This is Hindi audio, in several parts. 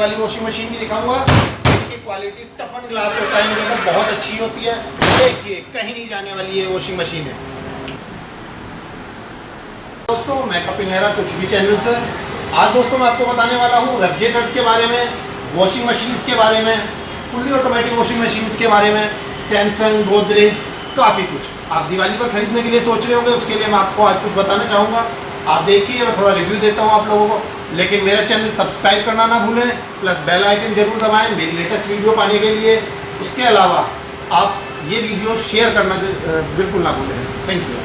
वाली वॉशिंग मशीन भी दिखाऊंगा। इसकी क्वालिटी टफन ग्लास होता है इनके अंदर, बहुत अच्छी होती है। देखिए कहीं नहीं जाने वाली ये वॉशिंग मशीन है। दोस्तों मैं कपिल नेहरा, कुछ भी चैनल से आज दोस्तों मैं आपको बताने वाला हूँ रेफ्रिजरेटर्स के बारे में, वॉशिंग मशीन्स के बारे में, फुल्ली ऑटोमेटिक वॉशिंग मशीन्स के बारे में, सैमसंग, गोदरेज, काफ़ी कुछ। आप दिवाली पर खरीदने के लिए सोच रहे होंगे, उसके लिए मैं आपको आज कुछ बताना चाहूँगा। आप देखिए, मैं थोड़ा रिव्यू देता हूँ आप लोगों को, लेकिन मेरा चैनल सब्सक्राइब करना ना भूलें, प्लस बेल आइकन जरूर दबाएं मेरी लेटेस्ट वीडियो पाने के लिए। उसके अलावा आप ये वीडियो शेयर करना बिल्कुल ना भूलें। Thank you.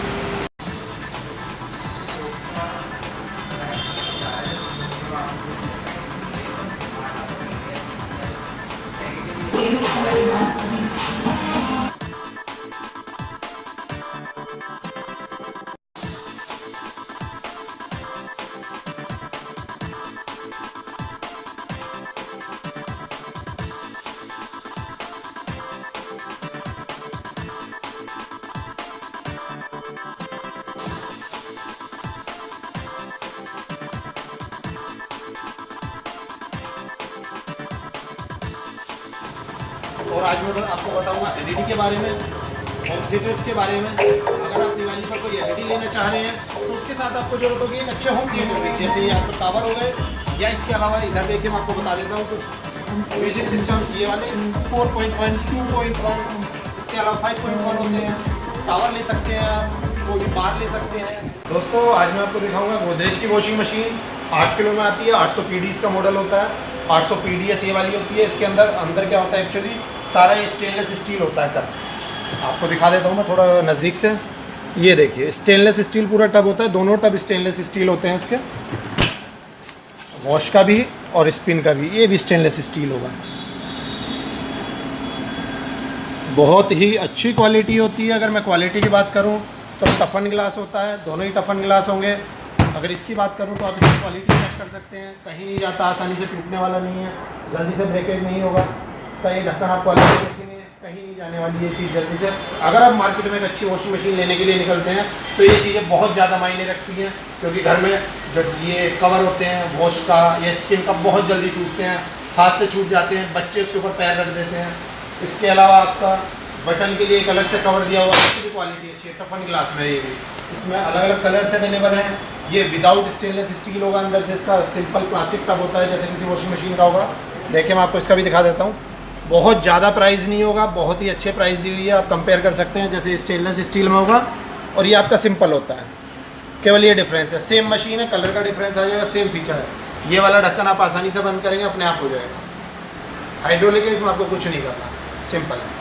और आज मैं आपको बताऊंगा एलईडी के बारे में, रेफ्रिजरेटर्स के बारे में। अगर आप दिवाली पर कोई एलईडी लेना चाह रहे हैं तो उसके साथ आपको जरूरत होगी एक अच्छे होम थिएटर की, जैसे ये आपको टावर हो गए, या इसके अलावा इधर देखिए मैं आपको बता देता हूँ कुछ म्यूजिक सिस्टम्स, ये वाले 4.1, 2.1, इसके अलावा 5.1 होते हैं। टावर ले सकते हैं आप, कोई भी बार ले सकते हैं। दोस्तों आज मैं आपको दिखाऊंगा गोदरेज की वॉशिंग मशीन। 8 किलो में आती है, 800 PDs का मॉडल होता है। 800 PDS ये वाली होती है। इसके अंदर क्या होता है, एक्चुअली सारा ये स्टेनलेस स्टील होता है टब। आपको दिखा देता हूँ मैं थोड़ा नज़दीक से। ये देखिए स्टेनलेस स्टील पूरा टब होता है, दोनों टब स्टेनलेस स्टील होते हैं इसके, वॉश का भी और स्पिन का भी, ये भी स्टेनलेस स्टील होगा। बहुत ही अच्छी क्वालिटी होती है। अगर मैं क्वालिटी की बात करूँ तो टफन ग्लास होता है, दोनों ही टफन ग्लास होंगे। अगर इसकी बात करूँ तो आप इसकी क्वालिटी चेक कर सकते हैं, कहीं नहीं जाता, आसानी से टूटने वाला नहीं है, जल्दी से ब्रेकेज नहीं होगा। इसका ये ढक्कन आप क्वालिटी देखेंगे, कहीं नहीं जाने वाली ये चीज़ जल्दी से। अगर आप मार्केट में एक अच्छी वॉशिंग मशीन लेने के लिए निकलते हैं तो ये चीज़ें बहुत ज़्यादा मायने रखती हैं, क्योंकि घर में जो ये कवर होते हैं वॉश का या स्पिन का, बहुत जल्दी टूटते हैं, हाथ से छूट जाते हैं, बच्चे उसके ऊपर पैर रख देते हैं। इसके अलावा आपका बटन के लिए एक अलग से कवर दिया हुआ है, इसकी भी क्वालिटी अच्छी है, टफन ग्लास में। ये भी इसमें अलग अलग कलर्स अवेलेबल हैं। ये विदाउट स्टेनलेस स्टील होगा, अंदर से इसका सिंपल प्लास्टिक टब होता है जैसे किसी वॉशिंग मशीन का होगा। देखिए मैं आपको इसका भी दिखा देता हूँ। बहुत ज़्यादा प्राइस नहीं होगा, बहुत ही अच्छे प्राइस दी हुई है, आप कंपेयर कर सकते हैं। जैसे स्टेनलेस स्टील में होगा और ये आपका सिंपल होता है, केवल ये डिफरेंस है। सेम मशीन है, कलर का डिफरेंस आ जाएगा, सेम फीचर है। ये वाला ढक्कन आप आसानी से बंद करेंगे, अपने आप हो जाएगा। हाइड्रोलिक है, इसमें आपको कुछ नहीं करना, सिंपल है।